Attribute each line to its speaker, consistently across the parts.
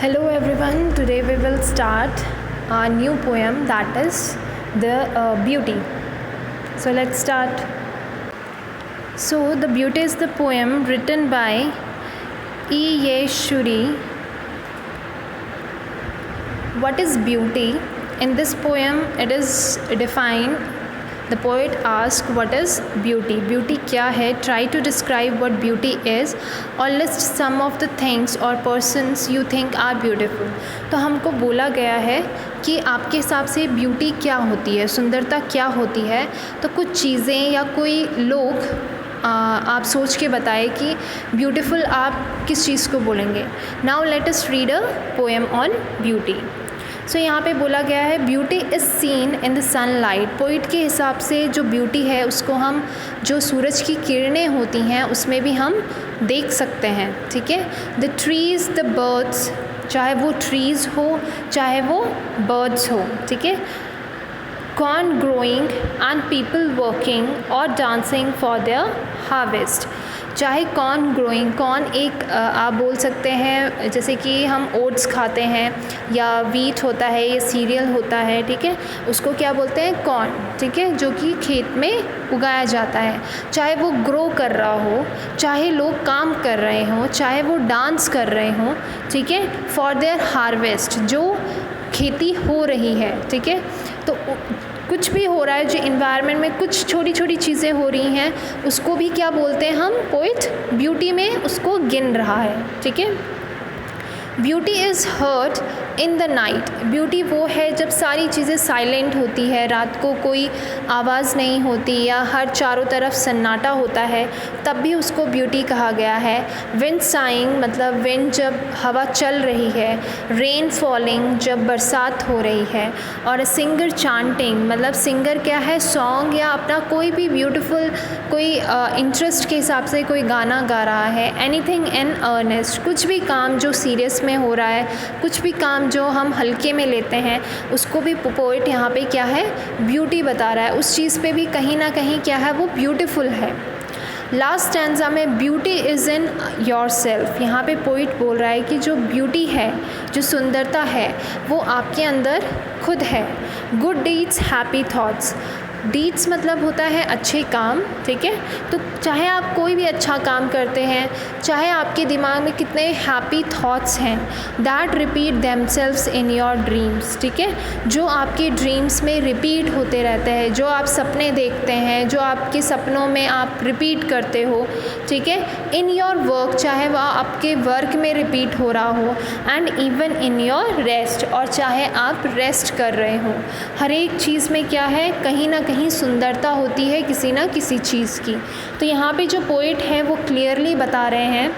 Speaker 1: Hello everyone, today we will start a new poem, that is the Beauty. So let's start. So the Beauty is the poem written by Yeshuri. What is beauty? In this poem it is defined. The poet asks, what is beauty? Beauty क्या है? Try to describe what beauty is or list some of the things or persons you think are beautiful. तो हमको बोला गया है कि आपके हिसाब से ब्यूटी क्या होती है, सुंदरता क्या होती है. तो कुछ चीज़ें या कोई लोग आप सोच के बताए कि ब्यूटीफुल आप किस चीज़ को बोलेंगे. Now let us read a poem on beauty. So यहाँ पे बोला गया है beauty is seen in the sunlight. Poet के हिसाब से जो ब्यूटी है उसको हम जो सूरज की किरणें होती हैं उसमें भी हम देख सकते हैं. ठीक है. द ट्रीज़, द बर्ड्स, चाहे वो ट्रीज़ हो चाहे वो बर्ड्स हो. ठीक है. Corn growing and people working और डांसिंग फॉर देयर हार्वेस्ट. चाहे कॉर्न ग्रोइंग, कॉर्न एक आप बोल सकते हैं जैसे कि हम ओट्स खाते हैं या वीट होता है या सीरियल होता है. ठीक है. उसको क्या बोलते हैं? कॉर्न. ठीक है. जो कि खेत में उगाया जाता है. चाहे वो ग्रो कर रहा हो, चाहे लोग काम कर रहे हों, चाहे वो डांस कर रहे हों. ठीक है. फॉर देयर हार्वेस्ट, जो खेती हो रही है. ठीक है. तो कुछ भी हो रहा है, जो इन्वायरमेंट में कुछ छोटी छोटी चीज़ें हो रही हैं उसको भी क्या बोलते हैं हम? पोइट ब्यूटी में उसको गिन रहा है. ठीक है. Beauty is heard in the night. Beauty वो है जब सारी चीज़ें साइलेंट होती है, रात को कोई आवाज़ नहीं होती या हर चारों तरफ सन्नाटा होता है, तब भी उसको ब्यूटी कहा गया है. विंड साइंग मतलब विंड जब हवा चल रही है, रेन फॉलिंग जब बरसात हो रही है, और सिंगर चांटिंग मतलब सिंगर क्या है? सॉन्ग या अपना कोई भी ब्यूटीफुल कोई इंटरेस्ट के हिसाब से कोई गाना गा रहा है. एनीथिंग इन अर्नेस्ट, कुछ भी काम जो सीरियस में हो रहा है, कुछ भी काम जो हम हल्के में लेते हैं उसको भी पोएट यहाँ पे क्या है? ब्यूटी बता रहा है. उस चीज़ पे भी कहीं ना कहीं क्या है? वो ब्यूटीफुल है. लास्ट स्टैंजा में beauty is in your self. यहाँ पे पोइट बोल रहा है कि जो ब्यूटी है, जो सुंदरता है, वो आपके अंदर खुद है. Good deeds, happy thoughts. Deeds मतलब होता है अच्छे काम. ठीक है. तो चाहे आप कोई भी अच्छा काम करते हैं, चाहे आपके दिमाग में कितने हैप्पी थॉट्स हैं, that repeat themselves in your dreams. ठीक है. जो आपके ड्रीम्स में रिपीट होते रहते हैं, जो आप सपने देखते हैं, जो आपके सपनों में आप रिपीट करते हो. ठीक है. इन योर वर्क, चाहे वह आपके वर्क में रिपीट हो रहा हो, and even in your rest, और चाहे आप रेस्ट कर रहे हो. हर एक चीज़ में क्या है? कहीं ना कहीं सुंदरता होती है किसी ना किसी चीज़ की. तो यहाँ पे जो पोइट है वो क्लियरली बता रहे हैं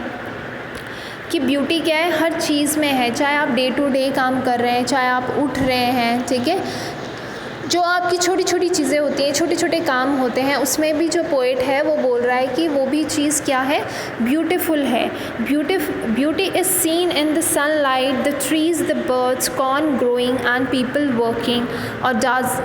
Speaker 1: कि ब्यूटी क्या है? हर चीज़ में है. चाहे आप डे टू डे काम कर रहे हैं, चाहे आप उठ रहे हैं. ठीक है. जो आपकी छोटी छोटी चीज़ें होती हैं, छोटे छोटे काम होते हैं, उसमें भी जो पोइट है वो बोल रहा है कि वो भी चीज़ क्या है? ब्यूटीफुल है. Beauty is seen in the sunlight, the trees, the birds, corn growing and people working और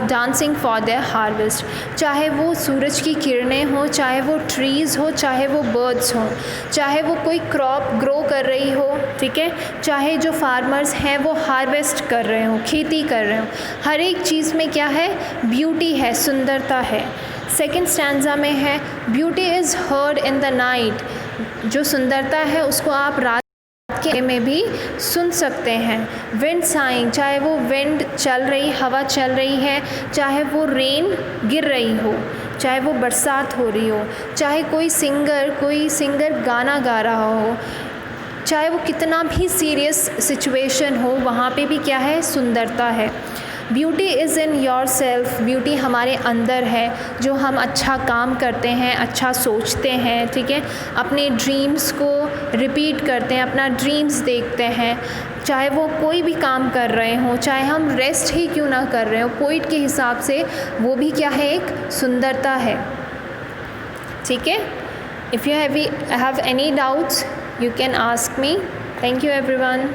Speaker 1: डांसिंग फॉर देयर हार्वेस्ट. चाहे वो सूरज की किरणें हों, चाहे वो ट्रीज़ हो, चाहे वो बर्ड्स हों, चाहे वो कोई क्रॉप ग्रो कर रही हो. ठीक है. चाहे जो फार्मर्स हैं वो हार्वेस्ट कर रहे हों, खेती कर रहे हों. हर एक चीज़ में क्या है? ब्यूटी है, सुंदरता है. सेकंड स्टैंजा में है beauty is heard in the night. जो सुंदरता है उसको आप रात के में भी सुन सकते हैं. विंड साइंग, चाहे वो विंड चल रही, हवा चल रही है, चाहे वो रेन गिर रही हो, चाहे वो बरसात हो रही हो, चाहे कोई सिंगर गाना गा रहा हो, चाहे वो कितना भी सीरियस सिचुएशन हो, वहाँ पे भी क्या है? सुंदरता है. Beauty is in your self. Beauty हमारे अंदर है. जो हम अच्छा काम करते हैं, अच्छा सोचते हैं. ठीक है. अपने ड्रीम्स को रिपीट करते हैं, अपना ड्रीम्स देखते हैं, चाहे वो कोई भी काम कर रहे हों, चाहे हम रेस्ट ही क्यों ना कर रहे हो. पोइट के हिसाब से वो भी क्या है? एक सुंदरता है. ठीक है. If you have any doubts you can ask me. Thank you everyone.